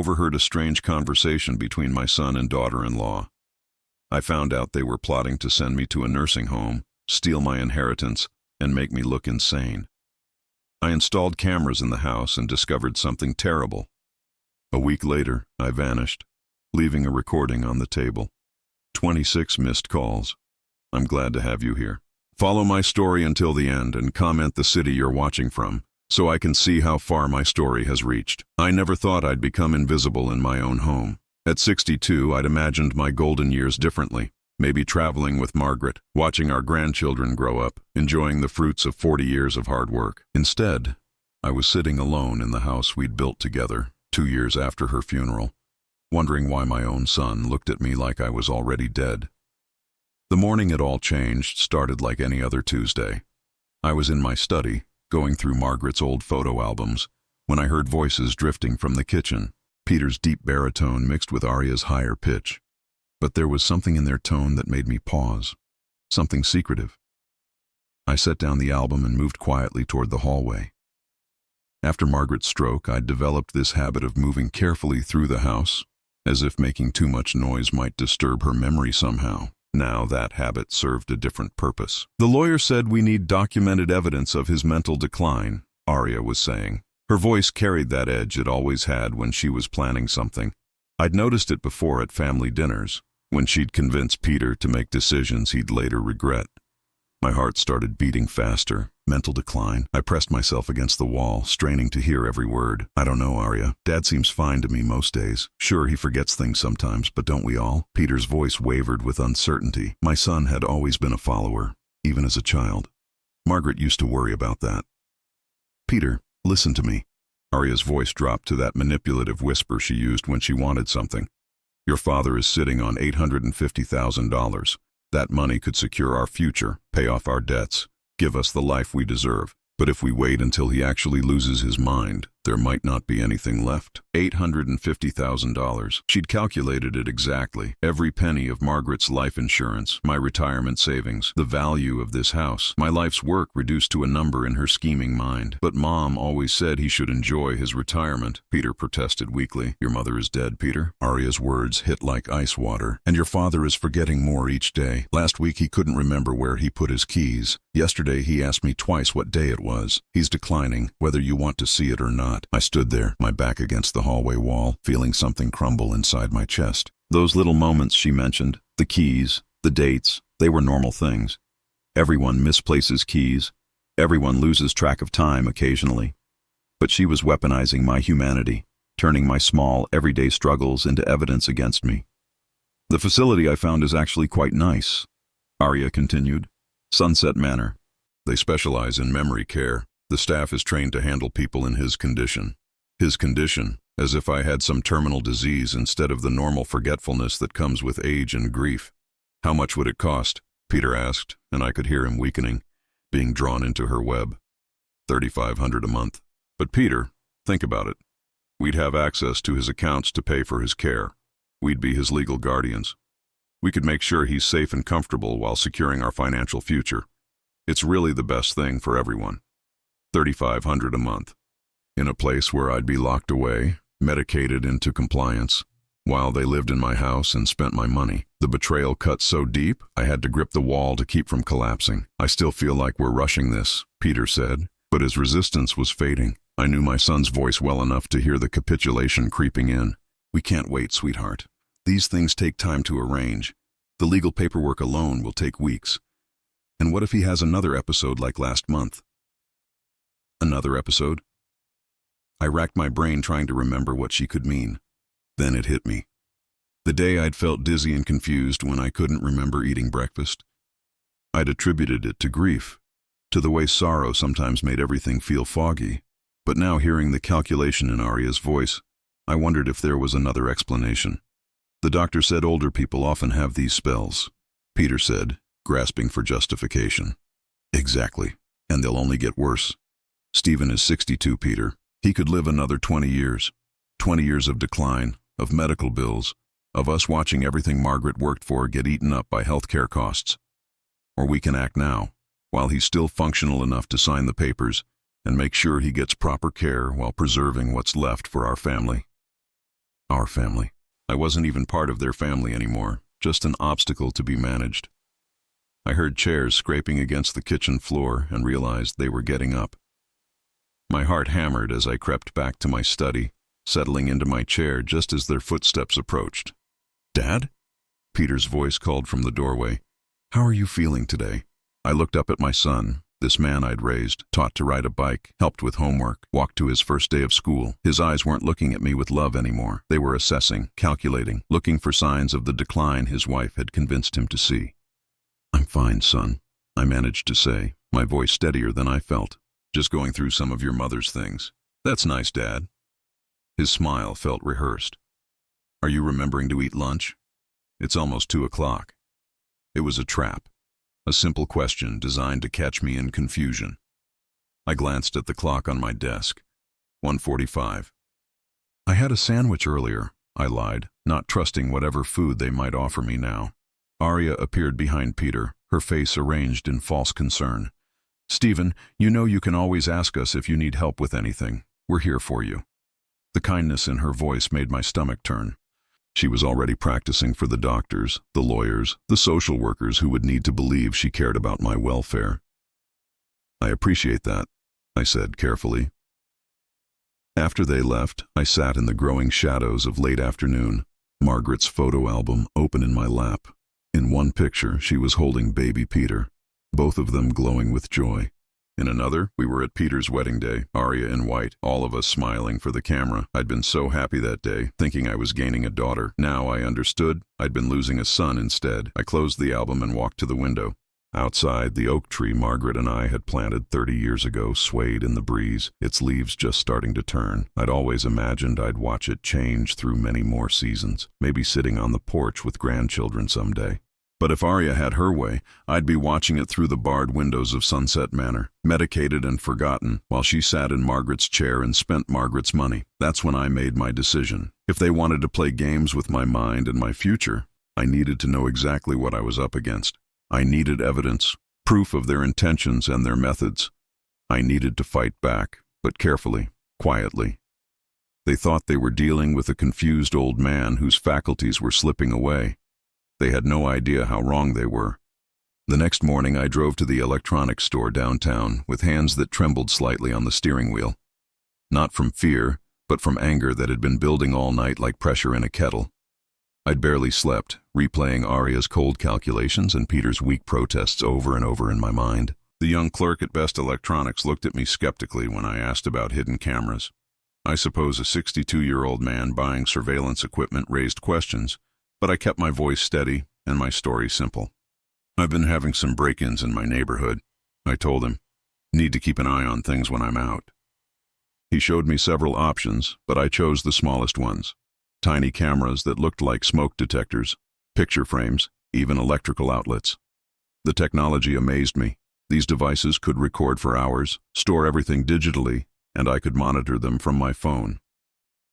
overheard a strange conversation between my son and daughter-in-law. I found out they were plotting to send me to a nursing home, steal my inheritance, and make me look insane. I installed cameras in the house and discovered something terrible. A week later, I vanished, leaving a recording on the table. 26 missed calls. I'm glad to have you here. Follow my story until the end and comment the city you're watching from, so I can see how far my story has reached. I never thought I'd become invisible in my own home. At 62, I'd imagined my golden years differently. Maybe traveling with Margaret, watching our grandchildren grow up, enjoying the fruits of 40 years of hard work. Instead, I was sitting alone in the house we'd built together, 2 years after her funeral, wondering why my own son looked at me like I was already dead. The morning it all changed started like any other Tuesday. I was in my study, going through Margaret's old photo albums, when I heard voices drifting from the kitchen, Peter's deep baritone mixed with Aria's higher pitch. But there was something in their tone that made me pause, something secretive. I set down the album and moved quietly toward the hallway. After Margaret's stroke, I'd developed this habit of moving carefully through the house, as if making too much noise might disturb her memory somehow. Now that habit served a different purpose. The lawyer said we need documented evidence of his mental decline, Aria was saying. Her voice carried that edge it always had when she was planning something. I'd noticed it before at family dinners, when she'd convince Peter to make decisions he'd later regret. My heart started beating faster. Mental decline. I pressed myself against the wall, straining to hear every word. I don't know, Aria. Dad seems fine to me most days. Sure, he forgets things sometimes, but don't we all? Peter's voice wavered with uncertainty. My son had always been a follower, even as a child. Margaret used to worry about that. Peter, listen to me. Aria's voice dropped to that manipulative whisper she used when she wanted something. Your father is sitting on $850,000. That money could secure our future, pay off our debts, give us the life we deserve. But if we wait until he actually loses his mind, there might not be anything left. $850,000. She'd calculated it exactly. Every penny of Margaret's life insurance, my retirement savings, the value of this house, my life's work reduced to a number in her scheming mind. But Mom always said he should enjoy his retirement, Peter protested weakly. Your mother is dead, Peter? Aria's words hit like ice water. And your father is forgetting more each day. Last week he couldn't remember where he put his keys. Yesterday he asked me twice what day it was. He's declining, whether you want to see it or not. I stood there, my back against the hallway wall, feeling something crumble inside my chest. Those little moments she mentioned, the keys, the dates, they were normal things. Everyone misplaces keys. Everyone loses track of time occasionally. But she was weaponizing my humanity, turning my small, everyday struggles into evidence against me. The facility I found is actually quite nice, Aria continued. Sunset Manor. They specialize in memory care. The staff is trained to handle people in his condition. His condition, as if I had some terminal disease instead of the normal forgetfulness that comes with age and grief. How much would it cost? Peter asked, and I could hear him weakening, being drawn into her web. $3,500 a month. But Peter, think about it. We'd have access to his accounts to pay for his care. We'd be his legal guardians. We could make sure he's safe and comfortable while securing our financial future. It's really the best thing for everyone. $3,500 a month. In a place where I'd be locked away, medicated into compliance, while they lived in my house and spent my money. The betrayal cut so deep, I had to grip the wall to keep from collapsing. I still feel like we're rushing this, Peter said, but his resistance was fading. I knew my son's voice well enough to hear the capitulation creeping in. We can't wait, sweetheart. These things take time to arrange. The legal paperwork alone will take weeks. And what if he has another episode like last month? Another episode? I racked my brain trying to remember what she could mean. Then it hit me. The day I'd felt dizzy and confused when I couldn't remember eating breakfast. I'd attributed it to grief, to the way sorrow sometimes made everything feel foggy. But now hearing the calculation in Aria's voice, I wondered if there was another explanation. The doctor said older people often have these spells, Peter said, grasping for justification. Exactly, and they'll only get worse. Stephen is 62, Peter. He could live another 20 years. 20 years of decline, of medical bills, of us watching everything Margaret worked for get eaten up by healthcare costs. Or we can act now, while he's still functional enough to sign the papers, and make sure he gets proper care while preserving what's left for our family. our family. I wasn't even part of their family anymore, just an obstacle to be managed. I heard chairs scraping against the kitchen floor and realized they were getting up. My heart hammered as I crept back to my study, settling into my chair just as their footsteps approached. "Dad?" Peter's voice called from the doorway. "How are you feeling today?" I looked up at my son, this man I'd raised, taught to ride a bike, helped with homework, walked to his first day of school. His eyes weren't looking at me with love anymore. They were assessing, calculating, looking for signs of the decline his wife had convinced him to see. "I'm fine, son," I managed to say, my voice steadier than I felt. "Just going through some of your mother's things." "That's nice, Dad." His smile felt rehearsed. "Are you remembering to eat lunch? It's almost 2 o'clock. It was a trap. A simple question designed to catch me in confusion. I glanced at the clock on my desk. 1:45. "I had a sandwich earlier," I lied, not trusting whatever food they might offer me now. Aria appeared behind Peter, her face arranged in false concern. "Stephen, you know you can always ask us if you need help with anything. We're here for you." The kindness in her voice made my stomach turn. She was already practicing for the doctors, the lawyers, the social workers who would need to believe she cared about my welfare. "I appreciate that," I said carefully. After they left, I sat in the growing shadows of late afternoon, Margaret's photo album open in my lap. In one picture, she was holding baby Peter, both of them glowing with joy. In another, we were at Peter's wedding day, Aria in white, all of us smiling for the camera. I'd been so happy that day, thinking I was gaining a daughter. Now I understood I'd been losing a son instead. I closed the album and walked to the window. Outside, the oak tree Margaret and I had planted 30 years ago swayed in the breeze, its leaves just starting to turn. I'd always imagined I'd watch it change through many more seasons, maybe sitting on the porch with grandchildren someday. But if Aria had her way, I'd be watching it through the barred windows of Sunset Manor, medicated and forgotten, while she sat in Margaret's chair and spent Margaret's money. That's when I made my decision. If they wanted to play games with my mind and my future, I needed to know exactly what I was up against. I needed evidence, proof of their intentions and their methods. I needed to fight back, but carefully, quietly. They thought they were dealing with a confused old man whose faculties were slipping away. They had no idea how wrong they were. The next morning I drove to the electronics store downtown with hands that trembled slightly on the steering wheel. Not from fear, but from anger that had been building all night like pressure in a kettle. I'd barely slept, replaying Aria's cold calculations and Peter's weak protests over and over in my mind. The young clerk at Best Electronics looked at me skeptically when I asked about hidden cameras. I suppose a 62-year-old man buying surveillance equipment raised questions, but I kept my voice steady and my story simple. "I've been having some break-ins in my neighborhood," I told him. "Need to keep an eye on things when I'm out." He showed me several options, but I chose the smallest ones. Tiny cameras that looked like smoke detectors, picture frames, even electrical outlets. The technology amazed me. These devices could record for hours, store everything digitally, and I could monitor them from my phone.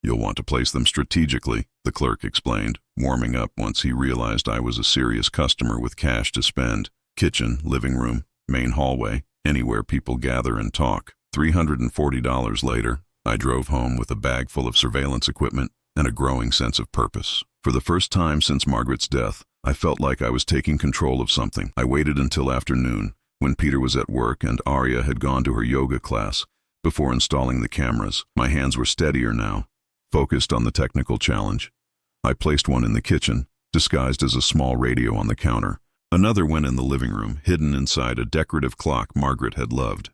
"You'll want to place them strategically," the clerk explained, warming up once he realized I was a serious customer with cash to spend. Kitchen, living room, main hallway, anywhere people gather and talk. $340 later, I drove home with a bag full of surveillance equipment and a growing sense of purpose. For the first time since Margaret's death, I felt like I was taking control of something. I waited until afternoon, when Peter was at work and Aria had gone to her yoga class, before installing the cameras. My hands were steadier now, focused on the technical challenge. I placed one in the kitchen, disguised as a small radio on the counter. Another went in the living room, hidden inside a decorative clock Margaret had loved.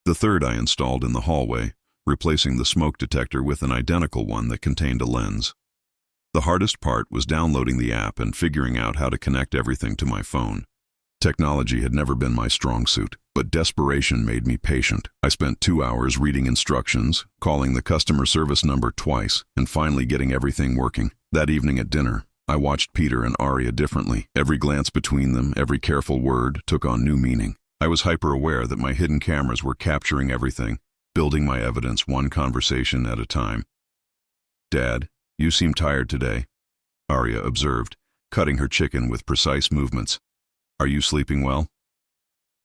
The third I installed in the hallway, replacing the smoke detector with an identical one that contained a lens. The hardest part was downloading the app and figuring out how to connect everything to my phone. Technology had never been my strong suit, but desperation made me patient. I spent 2 hours reading instructions, calling the customer service number twice, and finally getting everything working. That evening at dinner, I watched Peter and Aria differently. Every glance between them, every careful word, took on new meaning. I was hyper-aware that my hidden cameras were capturing everything, building my evidence one conversation at a time. "Dad, you seem tired today," Aria observed, cutting her chicken with precise movements. "Are you sleeping well?"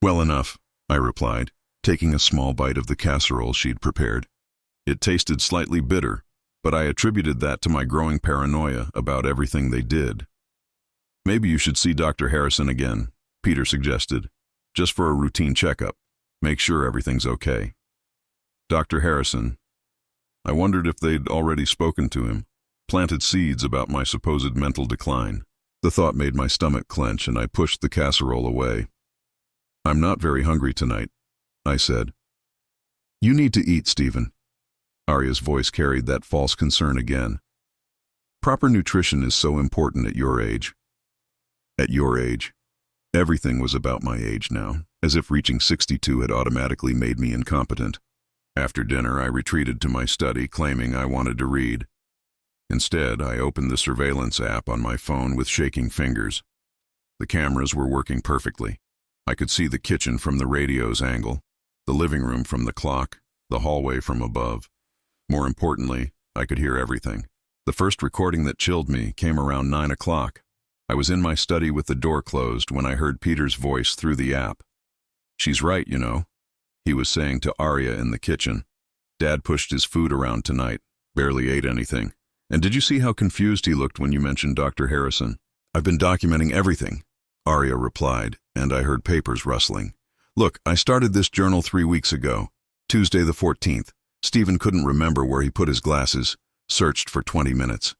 "Well enough," I replied, taking a small bite of the casserole she'd prepared. It tasted slightly bitter, but I attributed that to my growing paranoia about everything they did. Maybe you should see Dr. Harrison again, Peter suggested, just for a routine checkup. Make sure everything's okay. Dr. Harrison. I wondered if they'd already spoken to him, planted seeds about my supposed mental decline. The thought made my stomach clench and I pushed the casserole away. I'm not very hungry tonight, I said. You need to eat, Stephen. Aria's voice carried that false concern again. Proper nutrition is so important at your age. At your age. Everything was about my age now, as if reaching 62 had automatically made me incompetent. After dinner, I retreated to my study, claiming I wanted to read. Instead, I opened the surveillance app on my phone with shaking fingers. The cameras were working perfectly. I could see the kitchen from the radio's angle, the living room from the clock, the hallway from above. More importantly, I could hear everything. The first recording that chilled me came around 9 o'clock. I was in my study with the door closed when I heard Peter's voice through the app. She's right, you know, he was saying to Aria in the kitchen. Dad pushed his food around tonight, barely ate anything. And did you see how confused he looked when you mentioned Dr. Harrison? I've been documenting everything, Aria replied, and I heard papers rustling. Look, I started this journal 3 weeks ago, Tuesday the 14th. Stephen couldn't remember where he put his glasses, searched for 20 minutes.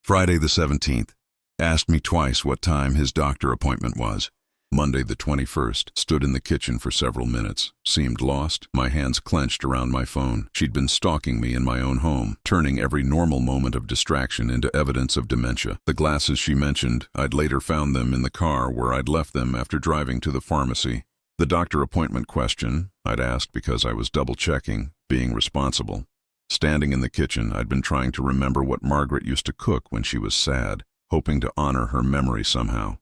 Friday the 17th, asked me twice what time his doctor appointment was. Monday the 21st, stood in the kitchen for several minutes, seemed lost, my hands clenched around my phone. She'd been stalking me in my own home, turning every normal moment of distraction into evidence of dementia. The glasses she mentioned, I'd later found them in the car where I'd left them after driving to the pharmacy. The doctor appointment question, I'd asked because I was double-checking, being responsible. Standing in the kitchen, I'd been trying to remember what Margaret used to cook when she was sad, hoping to honor her memory somehow.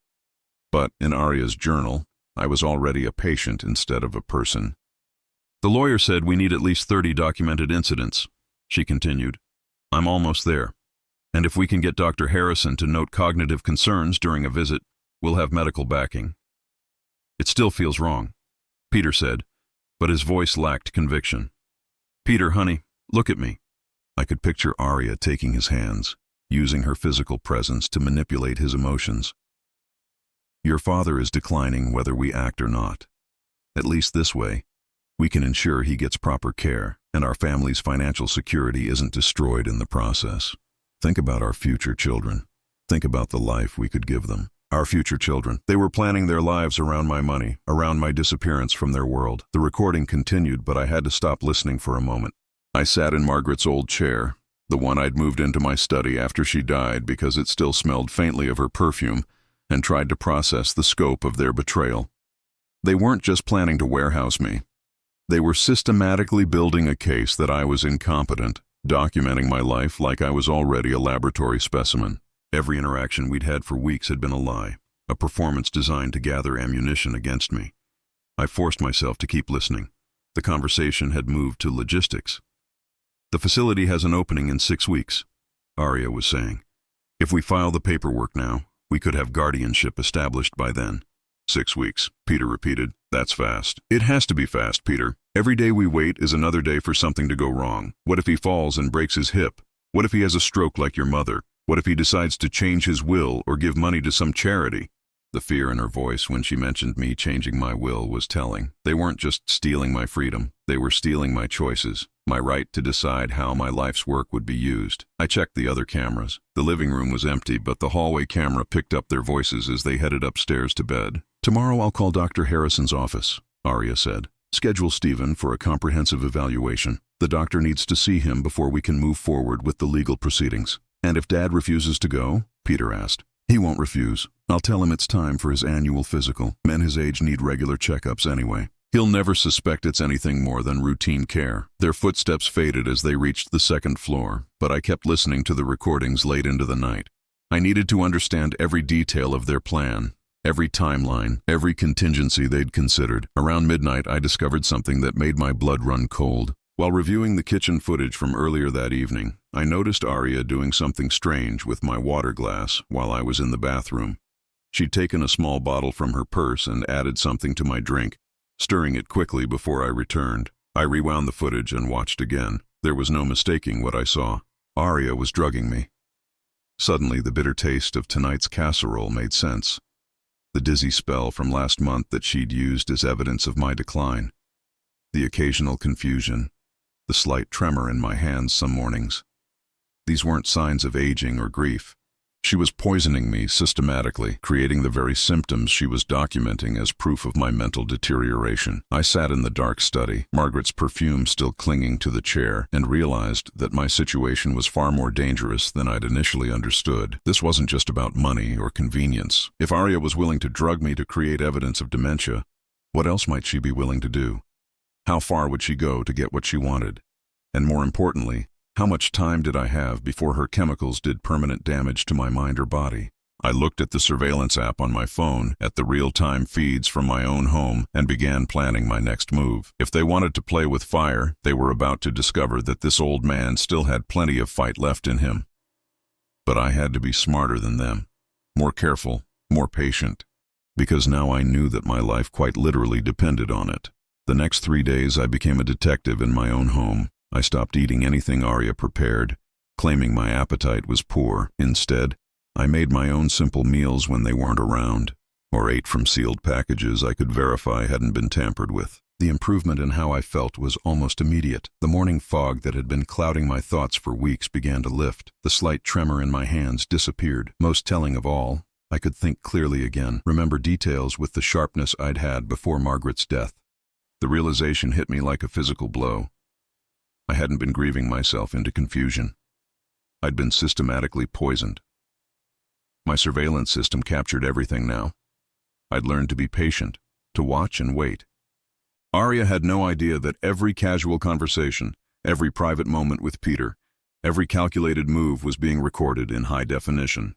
But in Aria's journal, I was already a patient instead of a person. The lawyer said we need at least 30 documented incidents, she continued. I'm almost there. And if we can get Dr. Harrison to note cognitive concerns during a visit, we'll have medical backing. It still feels wrong, Peter said, but his voice lacked conviction. Peter, honey, look at me. I could picture Aria taking his hands, using her physical presence to manipulate his emotions. Your father is declining whether we act or not. At least this way, we can ensure he gets proper care and our family's financial security isn't destroyed in the process. Think about our future children. Think about the life we could give them. Our future children. They were planning their lives around my money, around my disappearance from their world. The recording continued, but I had to stop listening for a moment. I sat in Margaret's old chair, the one I'd moved into my study after she died because it still smelled faintly of her perfume, and tried to process the scope of their betrayal. They weren't just planning to warehouse me. They were systematically building a case that I was incompetent, documenting my life like I was already a laboratory specimen. Every interaction we'd had for weeks had been a lie, a performance designed to gather ammunition against me. I forced myself to keep listening. The conversation had moved to logistics. The facility has an opening in 6 weeks, Aria was saying. If we file the paperwork now, we could have guardianship established by then. 6 weeks, Peter repeated. That's fast. It has to be fast, Peter. Every day we wait is another day for something to go wrong. What if he falls and breaks his hip? What if he has a stroke like your mother? What if he decides to change his will or give money to some charity? The fear in her voice when she mentioned me changing my will was telling. They weren't just stealing my freedom. They were stealing my choices, my right to decide how my life's work would be used. I checked the other cameras. The living room was empty, but the hallway camera picked up their voices as they headed upstairs to bed. Tomorrow I'll call Dr. Harrison's office, Aria said. Schedule Stephen for a comprehensive evaluation. The doctor needs to see him before we can move forward with the legal proceedings. And if Dad refuses to go? Peter asked. He won't refuse. I'll tell him it's time for his annual physical. Men his age need regular checkups anyway. He'll never suspect it's anything more than routine care. Their footsteps faded as they reached the 2nd floor, but I kept listening to the recordings late into the night. I needed to understand every detail of their plan, every timeline, every contingency they'd considered. Around midnight, I discovered something that made my blood run cold. While reviewing the kitchen footage from earlier that evening, I noticed Aria doing something strange with my water glass while I was in the bathroom. She'd taken a small bottle from her purse and added something to my drink, stirring it quickly before I returned. I rewound the footage and watched again. There was no mistaking what I saw. Aria was drugging me. Suddenly, the bitter taste of tonight's casserole made sense. The dizzy spell from last month that she'd used as evidence of my decline. The occasional confusion, the slight tremor in my hands some mornings. These weren't signs of aging or grief. She was poisoning me systematically, creating the very symptoms she was documenting as proof of my mental deterioration. I sat in the dark study, Margaret's perfume still clinging to the chair, and realized that my situation was far more dangerous than I'd initially understood. This wasn't just about money or convenience. If Aria was willing to drug me to create evidence of dementia, what else might she be willing to do? How far would she go to get what she wanted? And more importantly, how much time did I have before her chemicals did permanent damage to my mind or body? I looked at the surveillance app on my phone, at the real-time feeds from my own home, and began planning my next move. If they wanted to play with fire, they were about to discover that this old man still had plenty of fight left in him. But I had to be smarter than them, more careful, more patient, because now I knew that my life quite literally depended on it. The next 3 days I became a detective in my own home. I stopped eating anything Aria prepared, claiming my appetite was poor. Instead, I made my own simple meals when they weren't around, or ate from sealed packages I could verify hadn't been tampered with. The improvement in how I felt was almost immediate. The morning fog that had been clouding my thoughts for weeks began to lift. The slight tremor in my hands disappeared. Most telling of all, I could think clearly again, remember details with the sharpness I'd had before Margaret's death. The realization hit me like a physical blow. I hadn't been grieving myself into confusion. I'd been systematically poisoned. My surveillance system captured everything now. I'd learned to be patient, to watch and wait. Aria had no idea that every casual conversation, every private moment with Peter, every calculated move was being recorded in high definition.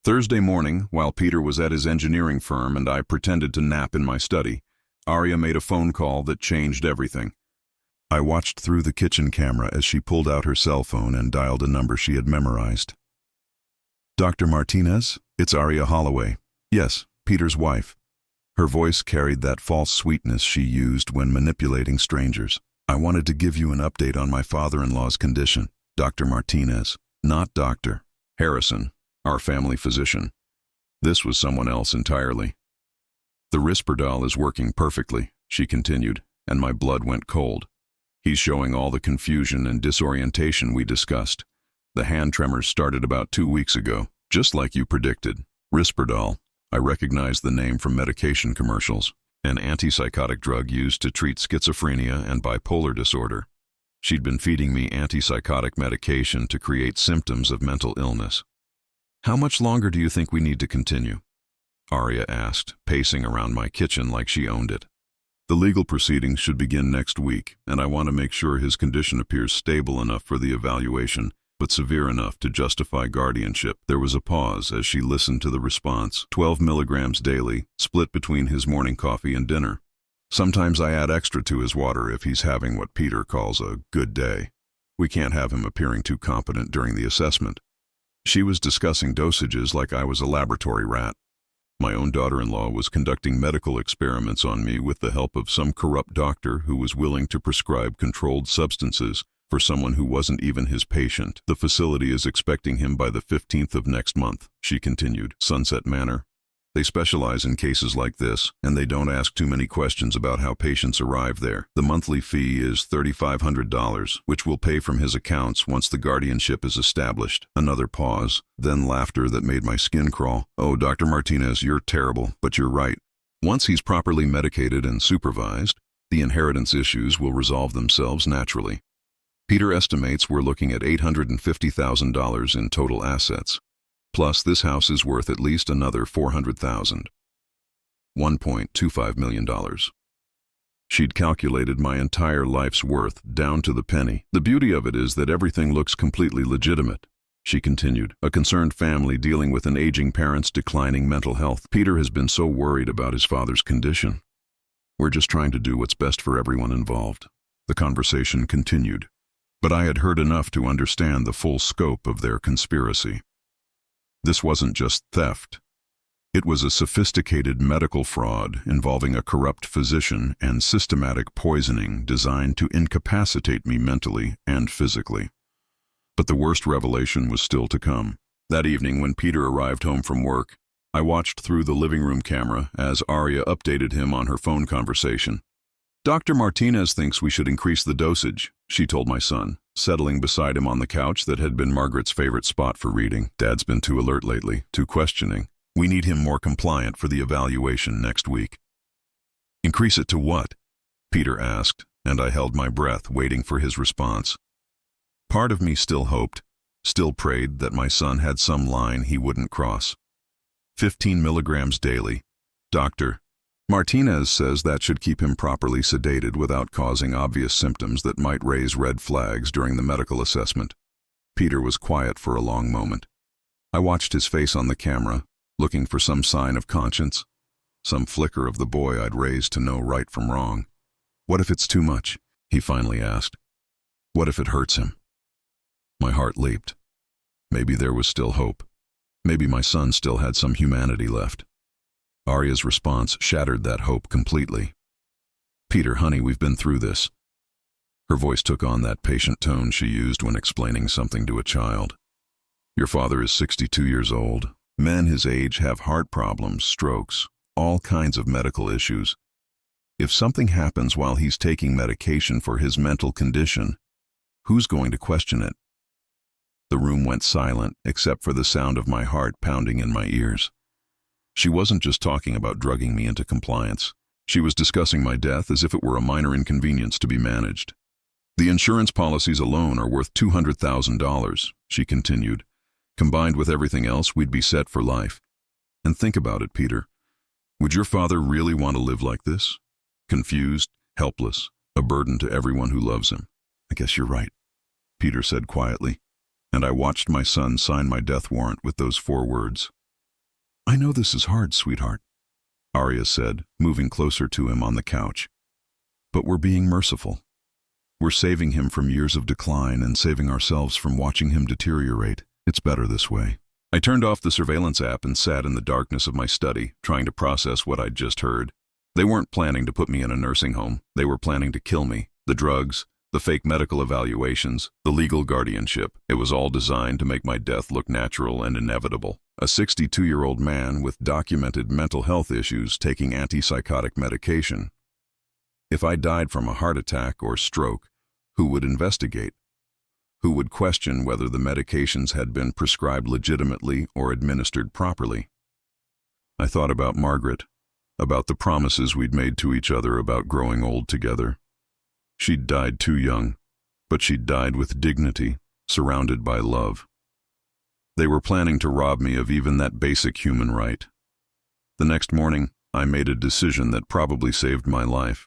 Thursday morning, while Peter was at his engineering firm and I pretended to nap in my study, Aria made a phone call that changed everything. I watched through the kitchen camera as she pulled out her cell phone and dialed a number she had memorized. "Dr. Martinez, it's Aria Holloway. Yes, Peter's wife." Her voice carried that false sweetness she used when manipulating strangers. "I wanted to give you an update on my father-in-law's condition, Dr. Martinez, not Dr. Harrison, our family physician. This was someone else entirely. The Risperdal is working perfectly," she continued, and my blood went cold. "He's showing all the confusion and disorientation we discussed. The hand tremors started about 2 weeks ago, just like you predicted. Risperdal," I recognized the name from medication commercials, an antipsychotic drug used to treat schizophrenia and bipolar disorder. She'd been feeding me antipsychotic medication to create symptoms of mental illness. "How much longer do you think we need to continue?" Aria asked, pacing around my kitchen like she owned it. "The legal proceedings should begin next week, and I want to make sure his condition appears stable enough for the evaluation, but severe enough to justify guardianship." There was a pause as she listened to the response. 12 milligrams daily, split between his morning coffee and dinner. "Sometimes I add extra to his water if he's having what Peter calls a good day. We can't have him appearing too competent during the assessment." She was discussing dosages like I was a laboratory rat. My own daughter-in-law was conducting medical experiments on me with the help of some corrupt doctor who was willing to prescribe controlled substances for someone who wasn't even his patient. "The facility is expecting him by the 15th of next month," she continued. "Sunset Manor. They specialize in cases like this, and they don't ask too many questions about how patients arrive there. The monthly fee is $3,500, which will pay from his accounts once the guardianship is established." Another pause, then laughter that made my skin crawl. "Oh, Dr. Martinez, you're terrible, but you're right. Once he's properly medicated and supervised, the inheritance issues will resolve themselves naturally. Peter estimates we're looking at $850,000 in total assets. Plus, this house is worth at least another $400,000. $1.25 million. She'd calculated my entire life's worth down to the penny. "The beauty of it is that everything looks completely legitimate," she continued. "A concerned family dealing with an aging parent's declining mental health. Peter has been so worried about his father's condition. We're just trying to do what's best for everyone involved." The conversation continued, but I had heard enough to understand the full scope of their conspiracy. This wasn't just theft. It was a sophisticated medical fraud involving a corrupt physician and systematic poisoning designed to incapacitate me mentally and physically. But the worst revelation was still to come. That evening, when Peter arrived home from work, I watched through the living room camera as Aria updated him on her phone conversation. "Dr. Martinez thinks we should increase the dosage," she told my son, settling beside him on the couch that had been Margaret's favorite spot for reading. "Dad's been too alert lately, too questioning. We need him more compliant for the evaluation next week." "Increase it to what?" Peter asked, and I held my breath, waiting for his response. Part of me still hoped, still prayed that my son had some line he wouldn't cross. 15 milligrams daily. Dr. Martinez says that should keep him properly sedated without causing obvious symptoms that might raise red flags during the medical assessment. Peter was quiet for a long moment. I watched his face on the camera, looking for some sign of conscience, some flicker of the boy I'd raised to know right from wrong. "What if it's too much?" he finally asked. "What if it hurts him?" My heart leaped. Maybe there was still hope. Maybe my son still had some humanity left. Aria's response shattered that hope completely. "Peter, honey, we've been through this." Her voice took on that patient tone she used when explaining something to a child. "Your father is 62 years old. Men his age have heart problems, strokes, all kinds of medical issues. If something happens while he's taking medication for his mental condition, who's going to question it?" The room went silent, except for the sound of my heart pounding in my ears. She wasn't just talking about drugging me into compliance. She was discussing my death as if it were a minor inconvenience to be managed. "The insurance policies alone are worth $200,000, she continued. "Combined with everything else, we'd be set for life. And think about it, Peter. Would your father really want to live like this? Confused, helpless, a burden to everyone who loves him." "I guess you're right," Peter said quietly, and I watched my son sign my death warrant with those 4 words. "I know this is hard, sweetheart," Aria said, moving closer to him on the couch. "But we're being merciful. We're saving him from years of decline and saving ourselves from watching him deteriorate. It's better this way." I turned off the surveillance app and sat in the darkness of my study, trying to process what I'd just heard. They weren't planning to put me in a nursing home. They were planning to kill me. The drugs, the fake medical evaluations, the legal guardianship. It was all designed to make my death look natural and inevitable. A 62-year-old man with documented mental health issues taking antipsychotic medication. If I died from a heart attack or stroke, who would investigate? Who would question whether the medications had been prescribed legitimately or administered properly? I thought about Margaret, about the promises we'd made to each other about growing old together. She'd died too young, but she'd died with dignity, surrounded by love. They were planning to rob me of even that basic human right. The next morning, I made a decision that probably saved my life.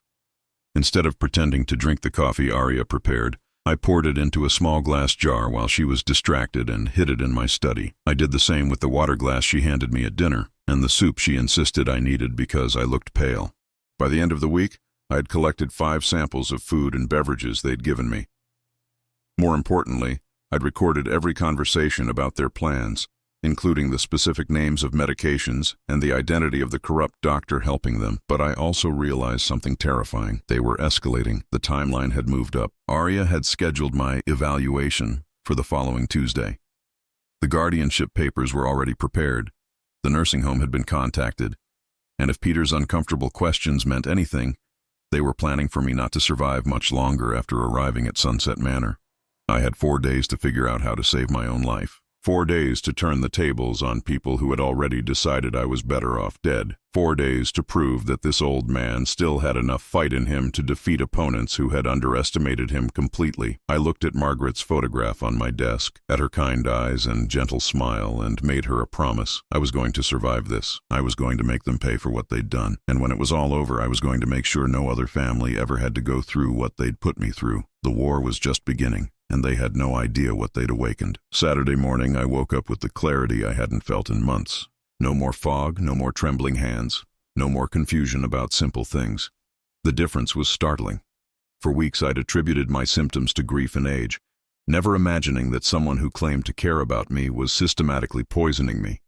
Instead of pretending to drink the coffee Aria prepared, I poured it into a small glass jar while she was distracted and hid it in my study. I did the same with the water glass she handed me at dinner, and the soup she insisted I needed because I looked pale. By the end of the week, I had collected 5 samples of food and beverages they'd given me. More importantly, I'd recorded every conversation about their plans, including the specific names of medications and the identity of the corrupt doctor helping them. But I also realized something terrifying. They were escalating. The timeline had moved up. Aria had scheduled my evaluation for the following Tuesday. The guardianship papers were already prepared. The nursing home had been contacted. And if Peter's uncomfortable questions meant anything, they were planning for me not to survive much longer after arriving at Sunset Manor. I had 4 days to figure out how to save my own life. 4 days to turn the tables on people who had already decided I was better off dead. 4 days to prove that this old man still had enough fight in him to defeat opponents who had underestimated him completely. I looked at Margaret's photograph on my desk, at her kind eyes and gentle smile, and made her a promise. I was going to survive this. I was going to make them pay for what they'd done. And when it was all over, I was going to make sure no other family ever had to go through what they'd put me through. The war was just beginning, and they had no idea what they'd awakened. Saturday morning, I woke up with the clarity I hadn't felt in months. No more fog, no more trembling hands, no more confusion about simple things. The difference was startling. For weeks I'd attributed my symptoms to grief and age, never imagining that someone who claimed to care about me was systematically poisoning me.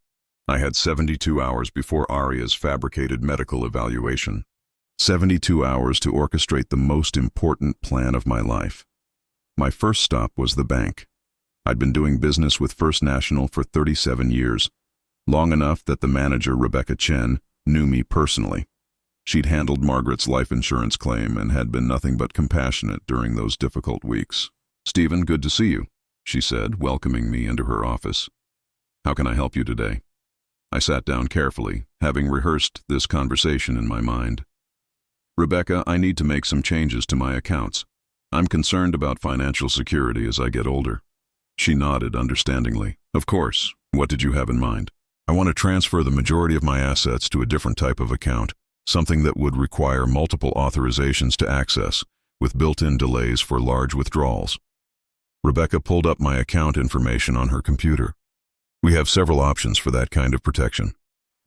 I had 72 hours before Aria's fabricated medical evaluation. 72 hours to orchestrate the most important plan of my life. My first stop was the bank. I'd been doing business with First National for 37 years, long enough that the manager, Rebecca Chen, knew me personally. She'd handled Margaret's life insurance claim and had been nothing but compassionate during those difficult weeks. "Stephen, good to see you," she said, welcoming me into her office. "How can I help you today?" I sat down carefully, having rehearsed this conversation in my mind. "Rebecca, I need to make some changes to my accounts. I'm concerned about financial security as I get older." She nodded understandingly. "Of course. What did you have in mind?" "I want to transfer the majority of my assets to a different type of account, something that would require multiple authorizations to access, with built-in delays for large withdrawals." Rebecca pulled up my account information on her computer. "We have several options for that kind of protection."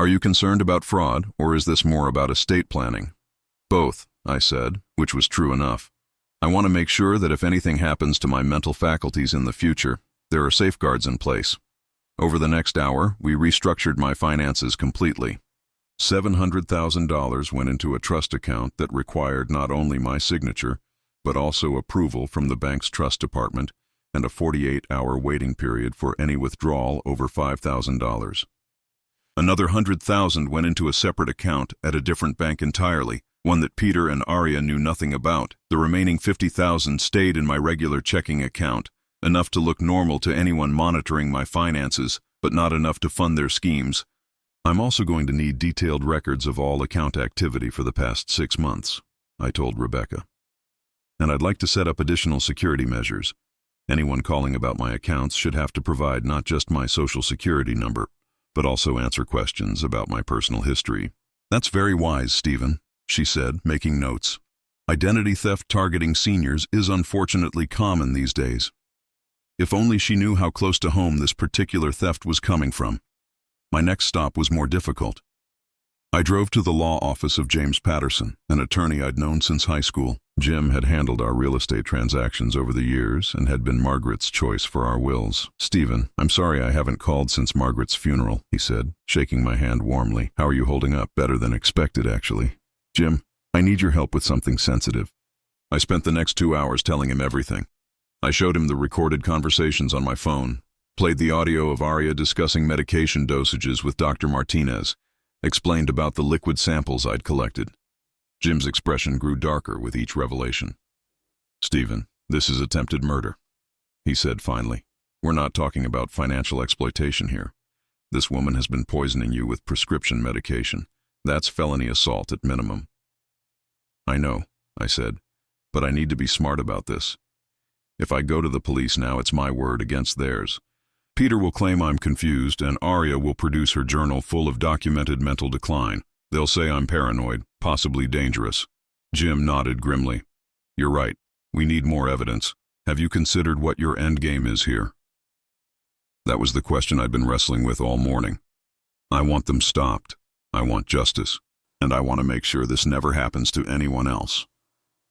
"Are you concerned about fraud, or is this more about estate planning?" "Both," I said, which was true enough. "I want to make sure that if anything happens to my mental faculties in the future, there are safeguards in place." Over the next hour, we restructured my finances completely. $700,000 went into a trust account that required not only my signature, but also approval from the bank's trust department and a 48-hour waiting period for any withdrawal over $5,000. Another $100,000 went into a separate account at a different bank entirely, one that Peter and Aria knew nothing about. The remaining $50,000 stayed in my regular checking account, enough to look normal to anyone monitoring my finances, but not enough to fund their schemes. "I'm also going to need detailed records of all account activity for the past 6 months," I told Rebecca. "And I'd like to set up additional security measures. Anyone calling about my accounts should have to provide not just my social security number, but also answer questions about my personal history." "That's very wise, Stephen," she said, making notes. "Identity theft targeting seniors is unfortunately common these days." If only she knew how close to home this particular theft was coming from. My next stop was more difficult. I drove to the law office of James Patterson, an attorney I'd known since high school. Jim had handled our real estate transactions over the years and had been Margaret's choice for our wills. "Stephen, I'm sorry I haven't called since Margaret's funeral," he said, shaking my hand warmly. "How are you holding up?" "Better than expected, actually." "Jim, I need your help with something sensitive." I spent the next 2 hours telling him everything. I showed him the recorded conversations on my phone, played the audio of Aria discussing medication dosages with Dr. Martinez, explained about the liquid samples I'd collected. Jim's expression grew darker with each revelation. "Stephen, this is attempted murder," he said finally. "We're not talking about financial exploitation here. This woman has been poisoning you with prescription medication. That's felony assault at minimum." "I know," I said, "but I need to be smart about this. If I go to the police now, it's my word against theirs. Peter will claim I'm confused, and Aria will produce her journal full of documented mental decline. They'll say I'm paranoid, possibly dangerous." Jim nodded grimly. "You're right. We need more evidence. Have you considered what your end game is here?" That was the question I'd been wrestling with all morning. I want them stopped. I want justice. And I want to make sure this never happens to anyone else.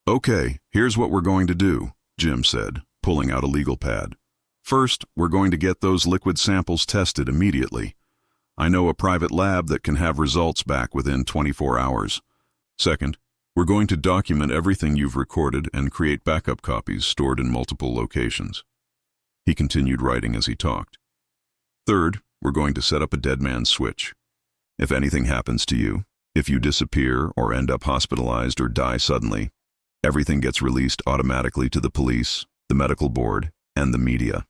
"Okay, here's what we're going to do," Jim said, pulling out a legal pad. "First, we're going to get those liquid samples tested immediately. I know a private lab that can have results back within 24 hours. Second, we're going to document everything you've recorded and create backup copies stored in multiple locations." He continued writing as he talked. "Third, we're going to set up a dead man's switch. If anything happens to you, if you disappear or end up hospitalized or die suddenly, everything gets released automatically to the police, the medical board, and the media."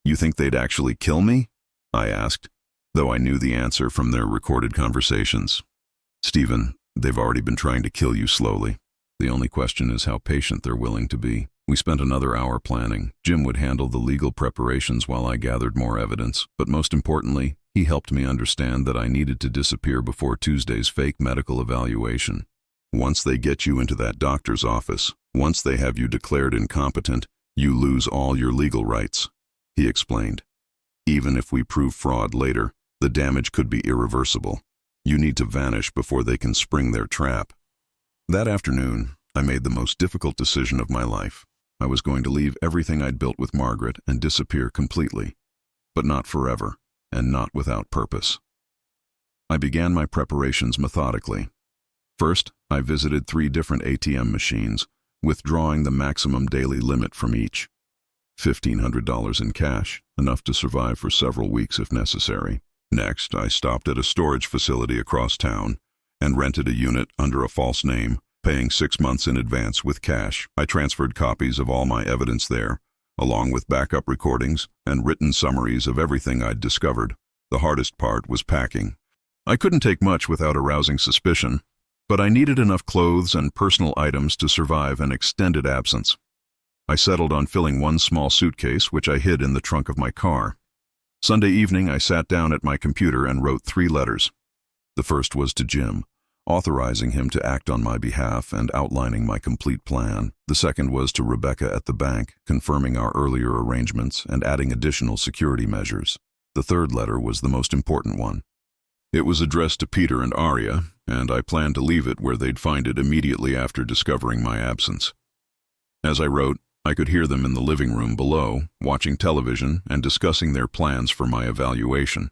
"You think they'd actually kill me?" I asked, though I knew the answer from their recorded conversations. "Stephen, they've already been trying to kill you slowly. The only question is how patient they're willing to be." We spent another hour planning. Jim would handle the legal preparations while I gathered more evidence, but most importantly, he helped me understand that I needed to disappear before Tuesday's fake medical evaluation. Once they get you into that doctor's office, once they have you declared incompetent, you lose all your legal rights, he explained. Even if we prove fraud later, the damage could be irreversible. You need to vanish before they can spring their trap. That afternoon, I made the most difficult decision of my life. I was going to leave everything I'd built with Margaret and disappear completely, but not forever, and not without purpose. I began my preparations methodically. First, I visited 3 different ATM machines, withdrawing the maximum daily limit from each. $1,500 in cash, enough to survive for several weeks if necessary. Next, I stopped at a storage facility across town and rented a unit under a false name, paying 6 months in advance with cash. I transferred copies of all my evidence there, along with backup recordings and written summaries of everything I'd discovered. The hardest part was packing. I couldn't take much without arousing suspicion, but I needed enough clothes and personal items to survive an extended absence. I settled on filling one small suitcase, which I hid in the trunk of my car. Sunday evening, I sat down at my computer and wrote 3 letters. The first was to Jim, authorizing him to act on my behalf and outlining my complete plan. The second was to Rebecca at the bank, confirming our earlier arrangements and adding additional security measures. The third letter was the most important one. It was addressed to Peter and Aria, and I planned to leave it where they'd find it immediately after discovering my absence. As I wrote, I could hear them in the living room below, watching television and discussing their plans for my evaluation.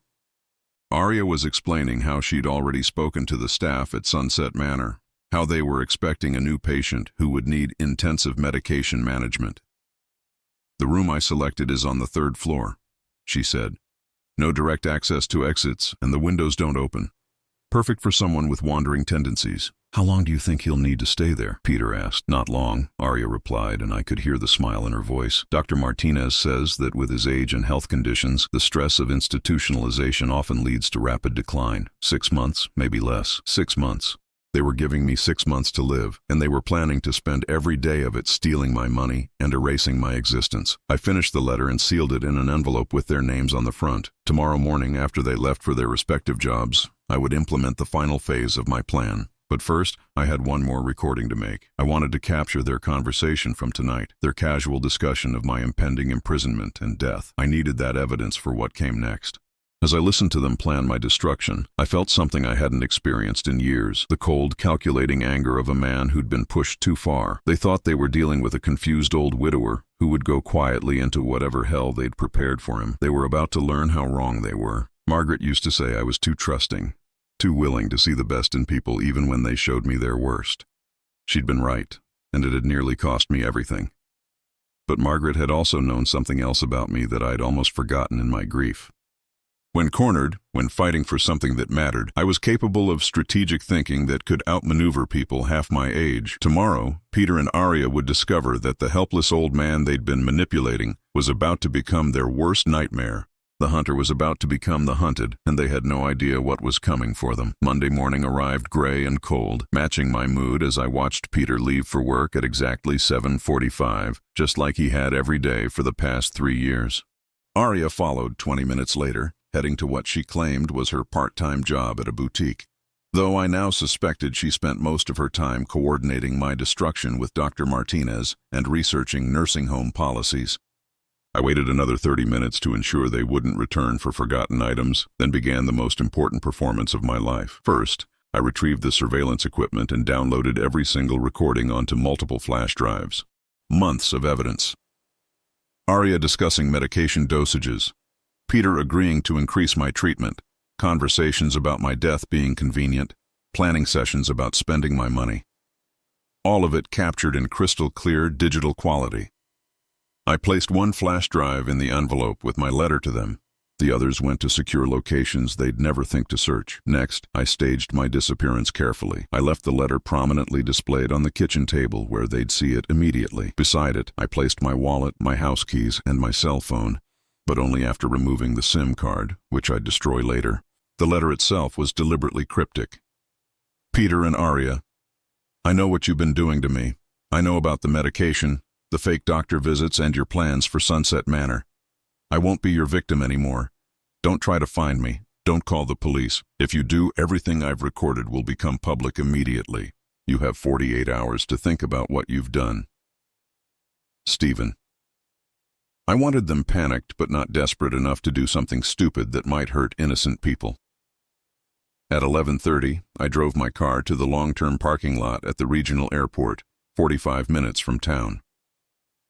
Aria was explaining how she'd already spoken to the staff at Sunset Manor, how they were expecting a new patient who would need intensive medication management. "The room I selected is on the 3rd floor," she said. "No direct access to exits, and the windows don't open. Perfect for someone with wandering tendencies." "How long do you think he'll need to stay there?" Peter asked. "Not long," Aria replied, and I could hear the smile in her voice. "Dr. Martinez says that with his age and health conditions, the stress of institutionalization often leads to rapid decline. 6 months, maybe less. 6 months. They were giving me 6 months to live, and they were planning to spend every day of it stealing my money and erasing my existence." I finished the letter and sealed it in an envelope with their names on the front. Tomorrow morning, after they left for their respective jobs, I would implement the final phase of my plan. But first, I had one more recording to make. I wanted to capture their conversation from tonight, their casual discussion of my impending imprisonment and death. I needed that evidence for what came next. As I listened to them plan my destruction, I felt something I hadn't experienced in years, the cold, calculating anger of a man who'd been pushed too far. They thought they were dealing with a confused old widower who would go quietly into whatever hell they'd prepared for him. They were about to learn how wrong they were. Margaret used to say I was too trusting, too willing to see the best in people even when they showed me their worst. She'd been right, and it had nearly cost me everything. But Margaret had also known something else about me that I'd almost forgotten in my grief. When cornered, when fighting for something that mattered, I was capable of strategic thinking that could outmaneuver people half my age. Tomorrow, Peter and Aria would discover that the helpless old man they'd been manipulating was about to become their worst nightmare. The hunter was about to become the hunted, and they had no idea what was coming for them. Monday morning arrived gray and cold, matching my mood as I watched Peter leave for work at exactly 7:45, just like he had every day for the past 3 years. Aria followed 20 minutes later, heading to what she claimed was her part-time job at a boutique. Though I now suspected she spent most of her time coordinating my destruction with Dr. Martinez and researching nursing home policies. I waited another 30 minutes to ensure they wouldn't return for forgotten items, then began the most important performance of my life. First, I retrieved the surveillance equipment and downloaded every single recording onto multiple flash drives. Months of evidence. Aria discussing medication dosages, Peter agreeing to increase my treatment, conversations about my death being convenient, planning sessions about spending my money. All of it captured in crystal clear digital quality. I placed one flash drive in the envelope with my letter to them. The others went to secure locations they'd never think to search. Next, I staged my disappearance carefully. I left the letter prominently displayed on the kitchen table where they'd see it immediately. Beside it, I placed my wallet, my house keys, and my cell phone, but only after removing the SIM card, which I'd destroy later. The letter itself was deliberately cryptic. Peter and Aria, I know what you've been doing to me. I know about the medication, the fake doctor visits, and your plans for Sunset Manor. I won't be your victim anymore. Don't try to find me. Don't call the police. If you do, everything I've recorded will become public immediately. You have 48 hours to think about what you've done. Stephen. I wanted them panicked but not desperate enough to do something stupid that might hurt innocent people. At 11:30, I drove my car to the long-term parking lot at the regional airport, 45 minutes from town.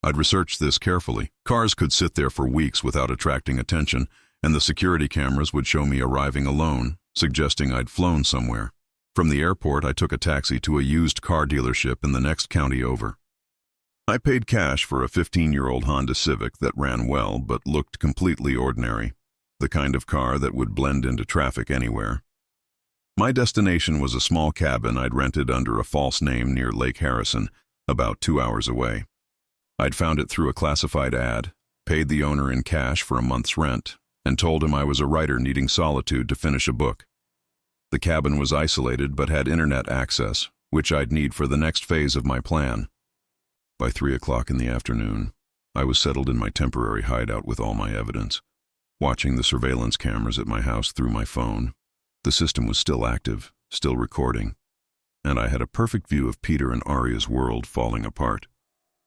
I'd researched this carefully. Cars could sit there for weeks without attracting attention, and the security cameras would show me arriving alone, suggesting I'd flown somewhere. From the airport, I took a taxi to a used car dealership in the next county over. I paid cash for a 15-year-old Honda Civic that ran well but looked completely ordinary, the kind of car that would blend into traffic anywhere. My destination was a small cabin I'd rented under a false name near Lake Harrison, about 2 hours away. I'd found it through a classified ad, paid the owner in cash for a month's rent, and told him I was a writer needing solitude to finish a book. The cabin was isolated but had internet access, which I'd need for the next phase of my plan. By 3 o'clock in the afternoon, I was settled in my temporary hideout with all my evidence, watching the surveillance cameras at my house through my phone. The system was still active, still recording, and I had a perfect view of Peter and Aria's world falling apart.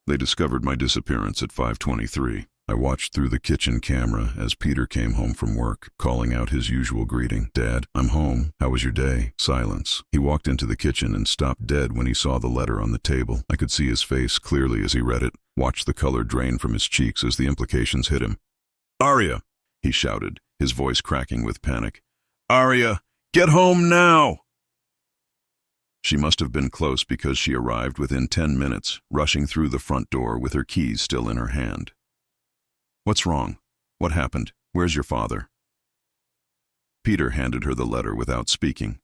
They discovered my disappearance at 5:23. I watched through the kitchen camera as Peter came home from work, calling out his usual greeting. "Dad, I'm home. How was your day?" Silence. He walked into the kitchen and stopped dead when he saw the letter on the table. I could see his face clearly as he read it, watched the color drain from his cheeks as the implications hit him. "Aria!" he shouted, his voice cracking with panic. "Aria, get home now!" She must have been close because she arrived within 10 minutes, rushing through the front door with her keys still in her hand. "What's wrong? What happened? Where's your father?" Peter handed her the letter without speaking.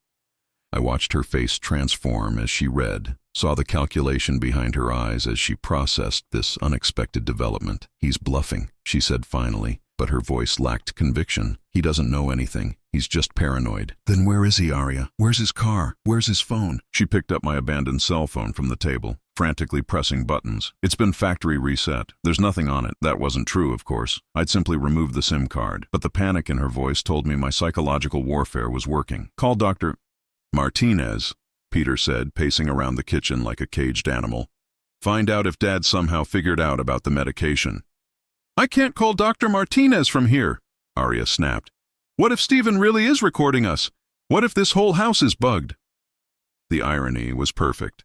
I watched her face transform as she read, saw the calculation behind her eyes as she processed this unexpected development. "He's bluffing," she said finally, but her voice lacked conviction. "He doesn't know anything. He's just paranoid." "Then where is he, Aria? Where's his car? Where's his phone?" She picked up my abandoned cell phone from the table, frantically pressing buttons. "It's been factory reset. There's nothing on it." That wasn't true, of course. I'd simply removed the SIM card, but the panic in her voice told me my psychological warfare was working. "Call Dr. Martinez," Peter said, pacing around the kitchen like a caged animal. "Find out if Dad somehow figured out about the medication." "I can't call Dr. Martinez from here," Aria snapped. "What if Stephen really is recording us? What if this whole house is bugged?" The irony was perfect.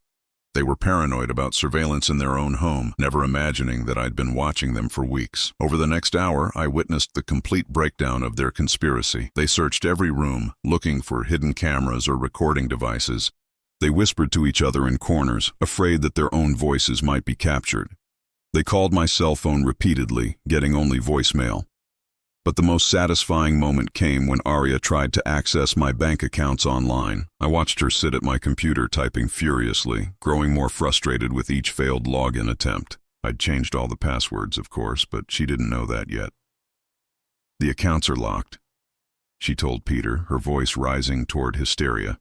They were paranoid about surveillance in their own home, never imagining that I'd been watching them for weeks. Over the next hour, I witnessed the complete breakdown of their conspiracy. They searched every room, looking for hidden cameras or recording devices. They whispered to each other in corners, afraid that their own voices might be captured. They called my cell phone repeatedly, getting only voicemail. But the most satisfying moment came when Aria tried to access my bank accounts online. I watched her sit at my computer typing furiously, growing more frustrated with each failed login attempt. I'd changed all the passwords, of course, but she didn't know that yet. "The accounts are locked," she told Peter, her voice rising toward hysteria.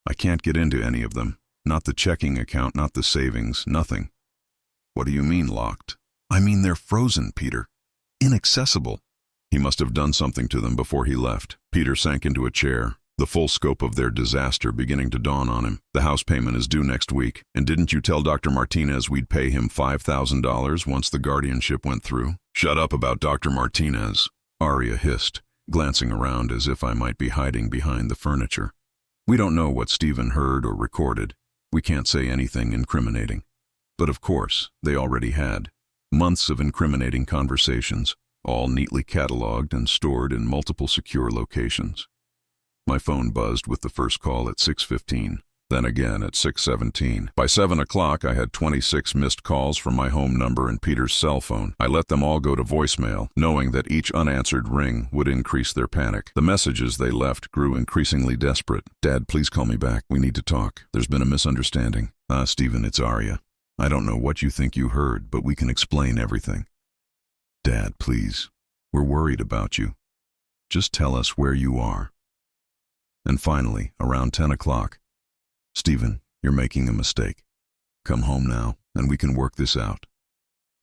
"I can't get into any of them. Not the checking account, not the savings, nothing." "What do you mean locked?" "I mean they're frozen, Peter. Inaccessible." He must have done something to them before he left. Peter sank into a chair, the full scope of their disaster beginning to dawn on him. "The house payment is due next week, and didn't you tell Dr. Martinez we'd pay him $5,000 once the guardianship went through?" "Shut up about Dr. Martinez," Aria hissed, glancing around as if I might be hiding behind the furniture. "We don't know what Stephen heard or recorded. We can't say anything incriminating." But of course, they already had. Months of incriminating conversations, all neatly cataloged and stored in multiple secure locations. My phone buzzed with the first call at 6:15, then again at 6:17. By 7 o'clock, I had 26 missed calls from my home number and Peter's cell phone. I let them all go to voicemail, knowing that each unanswered ring would increase their panic. The messages they left grew increasingly desperate. "Dad, please call me back. We need to talk. There's been a misunderstanding." Stephen, it's Aria. I don't know what you think you heard, but we can explain everything." "Dad, please. We're worried about you. Just tell us where you are." And finally, around 10 o'clock, "Stephen, you're making a mistake. Come home now, and we can work this out.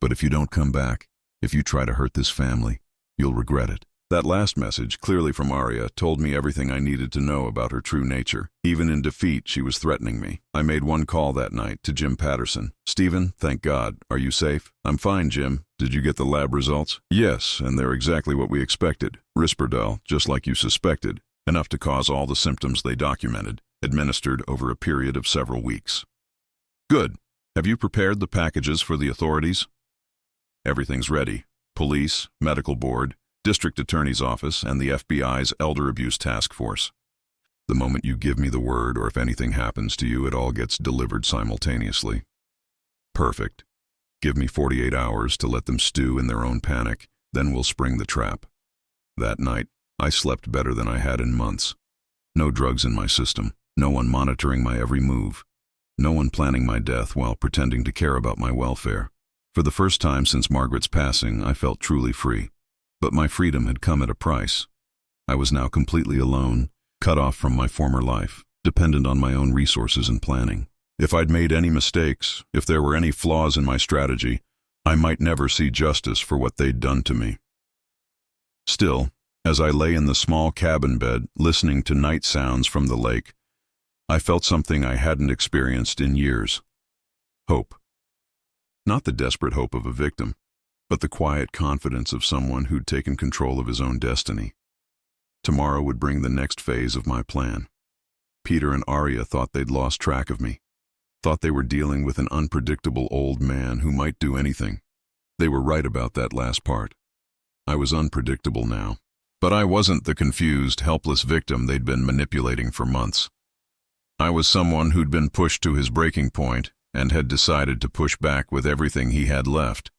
But if you don't come back, if you try to hurt this family, you'll regret it." That last message, clearly from Aria, told me everything I needed to know about her true nature. Even in defeat, she was threatening me. I made one call that night to Jim Patterson. "Stephen, thank God. Are you safe?" "I'm fine, Jim. Did you get the lab results?" "Yes, and they're exactly what we expected. Risperdal, just like you suspected, enough to cause all the symptoms they documented, administered over a period of several weeks." "Good. Have you prepared the packages for the authorities?" "Everything's ready. Police, medical board, District Attorney's Office, and the FBI's Elder Abuse Task Force. The moment you give me the word, or if anything happens to you, it all gets delivered simultaneously." "Perfect. Give me 48 hours to let them stew in their own panic, then we'll spring the trap. That night, I slept better than I had in months. No drugs in my system, no one monitoring my every move, no one planning my death while pretending to care about my welfare. For the first time since Margaret's passing, I felt truly free. But my freedom had come at a price. I was now completely alone, cut off from my former life, dependent on my own resources and planning. If I'd made any mistakes, if there were any flaws in my strategy, I might never see justice for what they'd done to me. Still, as I lay in the small cabin bed, listening to night sounds from the lake, I felt something I hadn't experienced in years. Hope. Not the desperate hope of a victim, but the quiet confidence of someone who'd taken control of his own destiny. Tomorrow would bring the next phase of my plan. Peter and Aria thought they'd lost track of me, thought they were dealing with an unpredictable old man who might do anything. They were right about that last part. I was unpredictable now. But I wasn't the confused, helpless victim they'd been manipulating for months. I was someone who'd been pushed to his breaking point and had decided to push back with everything he had left.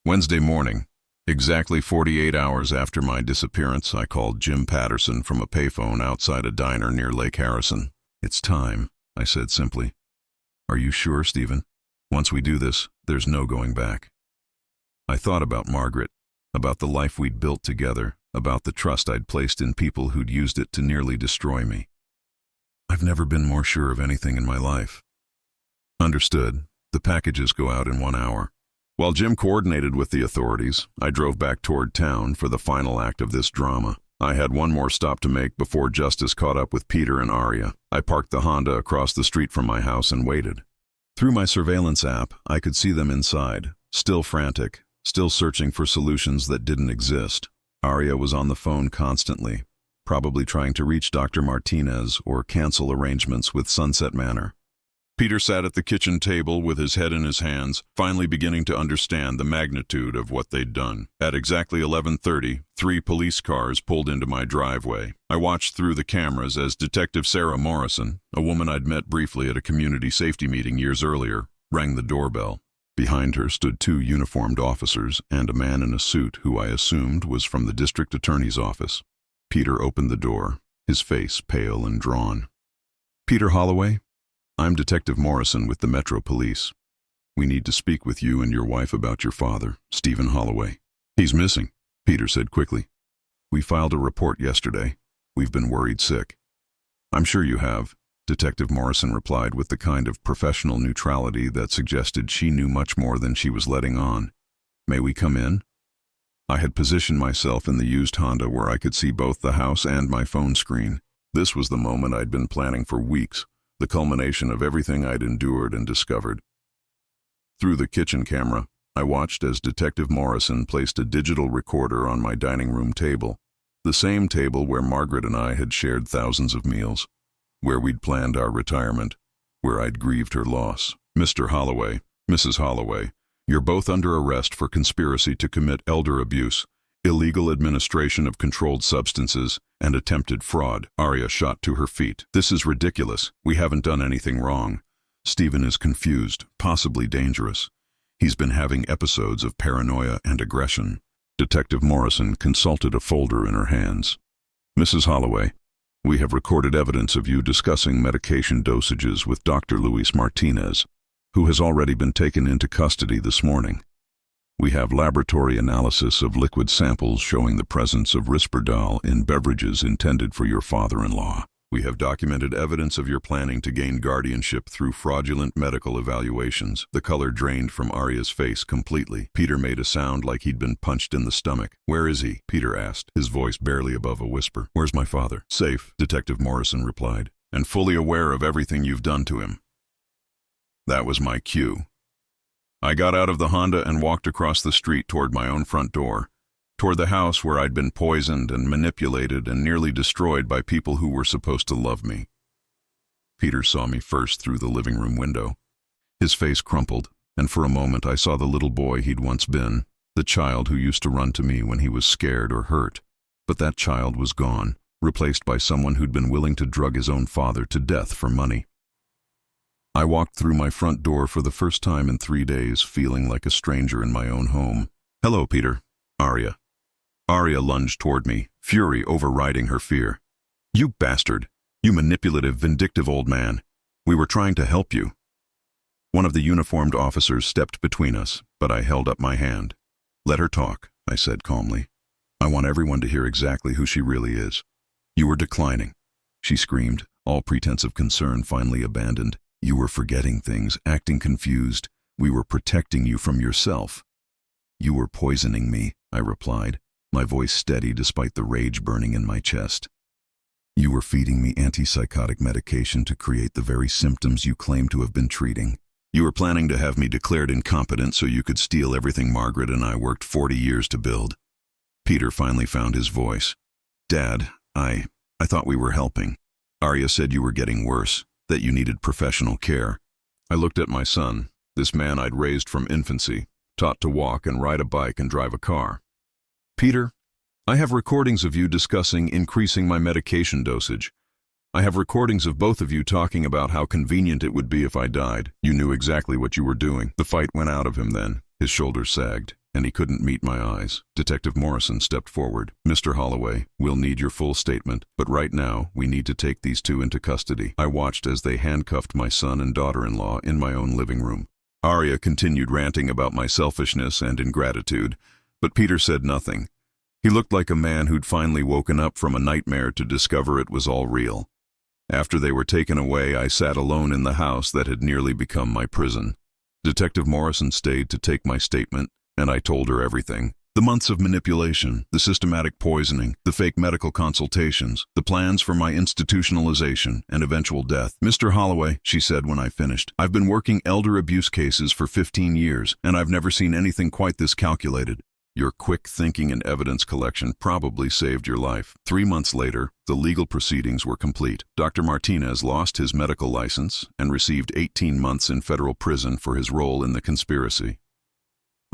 Wednesday morning, exactly 48 hours after my disappearance, I called Jim Patterson from a payphone outside a diner near Lake Harrison. "It's time," I said simply. "Are you sure, Stephen? Once we do this, there's no going back." I thought about Margaret, about the life we'd built together, about the trust I'd placed in people who'd used it to nearly destroy me. I've never been more sure of anything in my life. Understood. The packages go out in 1 hour. While Jim coordinated with the authorities, I drove back toward town for the final act of this drama. I had one more stop to make before justice caught up with Peter and Aria. I parked the Honda across the street from my house and waited. Through my surveillance app, I could see them inside, still frantic, still searching for solutions that didn't exist. Aria was on the phone constantly, probably trying to reach Dr. Martinez or cancel arrangements with Sunset Manor. Peter sat at the kitchen table with his head in his hands, finally beginning to understand the magnitude of what they'd done. At exactly 11:30, 3 police cars pulled into my driveway. I watched through the cameras as Detective Sarah Morrison, a woman I'd met briefly at a community safety meeting years earlier, rang the doorbell. Behind her stood 2 uniformed officers and a man in a suit who I assumed was from the district attorney's office. Peter opened the door, his face pale and drawn. "Peter Holloway? I'm Detective Morrison with the Metro Police. We need to speak with you and your wife about your father, Stephen Holloway." "He's missing," Peter said quickly. "We filed a report yesterday. We've been worried sick." "I'm sure you have," Detective Morrison replied with the kind of professional neutrality that suggested she knew much more than she was letting on. "May we come in?" I had positioned myself in the used Honda where I could see both the house and my phone screen. This was the moment I'd been planning for weeks, the culmination of everything I'd endured and discovered. Through the kitchen camera, I watched as Detective Morrison placed a digital recorder on my dining room table, the same table where Margaret and I had shared thousands of meals, where we'd planned our retirement, where I'd grieved her loss. "Mr. Holloway, Mrs. Holloway, you're both under arrest for conspiracy to commit elder abuse, illegal administration of controlled substances, and attempted fraud." Aria shot to her feet. "This is ridiculous. We haven't done anything wrong. Stephen is confused, possibly dangerous. He's been having episodes of paranoia and aggression." Detective Morrison consulted a folder in her hands. "Mrs. Holloway, we have recorded evidence of you discussing medication dosages with Dr. Luis Martinez, who has already been taken into custody this morning. We have laboratory analysis of liquid samples showing the presence of Risperdal in beverages intended for your father-in-law. We have documented evidence of your planning to gain guardianship through fraudulent medical evaluations." The color drained from Aria's face completely. Peter made a sound like he'd been punched in the stomach. "Where is he?" Peter asked, his voice barely above a whisper. "Where's my father?" "Safe," Detective Morrison replied, "and fully aware of everything you've done to him." That was my cue. I got out of the Honda and walked across the street toward my own front door, toward the house where I'd been poisoned and manipulated and nearly destroyed by people who were supposed to love me. Peter saw me first through the living room window. His face crumpled, and for a moment I saw the little boy he'd once been, the child who used to run to me when he was scared or hurt. But that child was gone, replaced by someone who'd been willing to drug his own father to death for money. I walked through my front door for the first time in 3 days, feeling like a stranger in my own home. "Hello, Peter." Aria. Aria lunged toward me, fury overriding her fear. "You bastard! You manipulative, vindictive old man! We were trying to help you." One of the uniformed officers stepped between us, but I held up my hand. "Let her talk," I said calmly. "I want everyone to hear exactly who she really is." "You were declining," she screamed, all pretense of concern finally abandoned. "You were forgetting things, acting confused. We were protecting you from yourself." "You were poisoning me," I replied, my voice steady despite the rage burning in my chest. "You were feeding me antipsychotic medication to create the very symptoms you claim to have been treating. You were planning to have me declared incompetent so you could steal everything Margaret and I worked 40 years to build." Peter finally found his voice. "Dad, I thought we were helping. Aria said you were getting worse, that you needed professional care." I looked at my son, this man I'd raised from infancy, taught to walk and ride a bike and drive a car. "Peter, I have recordings of you discussing increasing my medication dosage. I have recordings of both of you talking about how convenient it would be if I died. You knew exactly what you were doing." The fight went out of him then. His shoulders sagged, and he couldn't meet my eyes. Detective Morrison stepped forward. "Mr. Holloway, we'll need your full statement, but right now we need to take these two into custody." I watched as they handcuffed my son and daughter-in-law in my own living room. Aria continued ranting about my selfishness and ingratitude, but Peter said nothing. He looked like a man who'd finally woken up from a nightmare to discover it was all real. After they were taken away, I sat alone in the house that had nearly become my prison. Detective Morrison stayed to take my statement, and I told her everything. The months of manipulation, the systematic poisoning, the fake medical consultations, the plans for my institutionalization and eventual death. "Mr. Holloway," she said when I finished, "I've been working elder abuse cases for 15 years, and I've never seen anything quite this calculated. Your quick thinking and evidence collection probably saved your life." 3 months later, the legal proceedings were complete. Dr. Martinez lost his medical license and received 18 months in federal prison for his role in the conspiracy.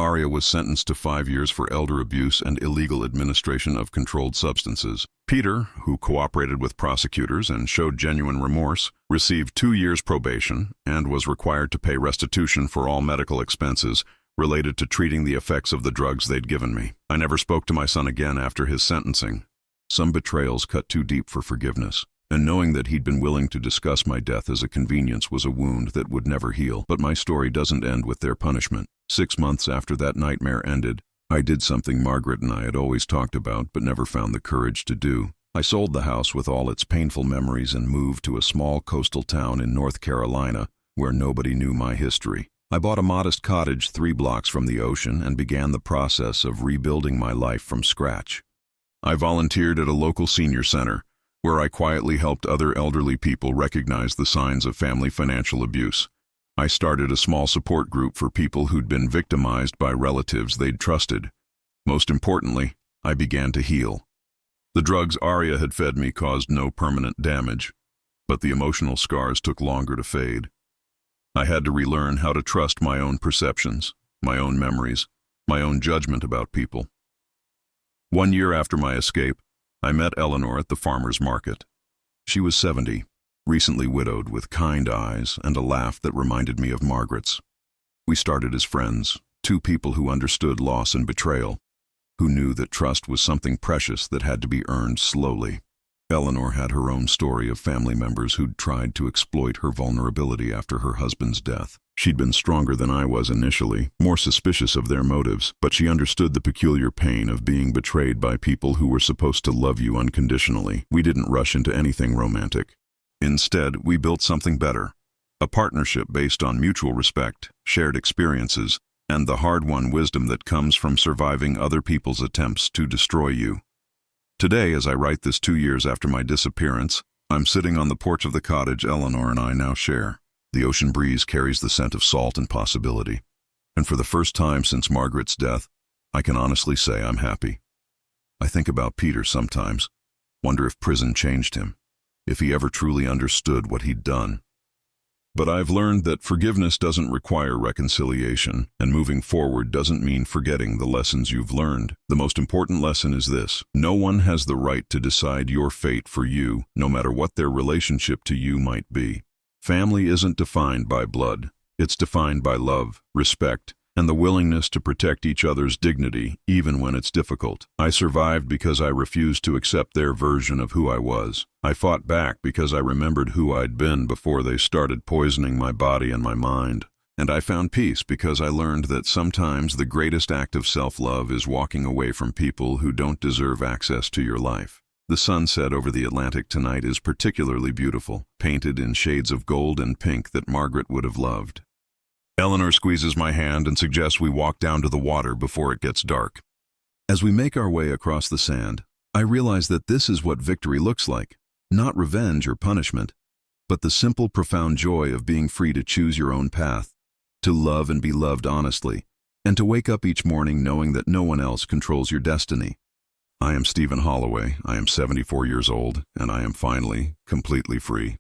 Aria was sentenced to 5 years for elder abuse and illegal administration of controlled substances. Peter, who cooperated with prosecutors and showed genuine remorse, received 2 years probation and was required to pay restitution for all medical expenses related to treating the effects of the drugs they'd given me. I never spoke to my son again after his sentencing. Some betrayals cut too deep for forgiveness, and knowing that he'd been willing to discuss my death as a convenience was a wound that would never heal. But my story doesn't end with their punishment. 6 months after that nightmare ended, I did something Margaret and I had always talked about but never found the courage to do. I sold the house with all its painful memories and moved to a small coastal town in North Carolina where nobody knew my history. I bought a modest cottage 3 blocks from the ocean and began the process of rebuilding my life from scratch. I volunteered at a local senior center, where I quietly helped other elderly people recognize the signs of family financial abuse. I started a small support group for people who'd been victimized by relatives they'd trusted. Most importantly, I began to heal. The drugs Aria had fed me caused no permanent damage, but the emotional scars took longer to fade. I had to relearn how to trust my own perceptions, my own memories, my own judgment about people. 1 year after my escape, I met Eleanor at the farmer's market. She was 70, recently widowed, with kind eyes and a laugh that reminded me of Margaret's. We started as friends, 2 people who understood loss and betrayal, who knew that trust was something precious that had to be earned slowly. Eleanor had her own story of family members who'd tried to exploit her vulnerability after her husband's death. She'd been stronger than I was initially, more suspicious of their motives, but she understood the peculiar pain of being betrayed by people who were supposed to love you unconditionally. We didn't rush into anything romantic. Instead, we built something better, a partnership based on mutual respect, shared experiences, and the hard-won wisdom that comes from surviving other people's attempts to destroy you. Today, as I write this 2 years after my disappearance, I'm sitting on the porch of the cottage Eleanor and I now share. The ocean breeze carries the scent of salt and possibility. And for the first time since Margaret's death, I can honestly say I'm happy. I think about Peter sometimes, wonder if prison changed him, if he ever truly understood what he'd done. But I've learned that forgiveness doesn't require reconciliation, and moving forward doesn't mean forgetting the lessons you've learned. The most important lesson is this: no one has the right to decide your fate for you, no matter what their relationship to you might be. Family isn't defined by blood. It's defined by love, respect, and the willingness to protect each other's dignity, even when it's difficult. I survived because I refused to accept their version of who I was. I fought back because I remembered who I'd been before they started poisoning my body and my mind. And I found peace because I learned that sometimes the greatest act of self-love is walking away from people who don't deserve access to your life. The sunset over the Atlantic tonight is particularly beautiful, painted in shades of gold and pink that Margaret would have loved. Eleanor squeezes my hand and suggests we walk down to the water before it gets dark. As we make our way across the sand, I realize that this is what victory looks like. Not revenge or punishment, but the simple, profound joy of being free to choose your own path, to love and be loved honestly, and to wake up each morning knowing that no one else controls your destiny. I am Stephen Holloway. I am 74 years old, and I am finally completely free.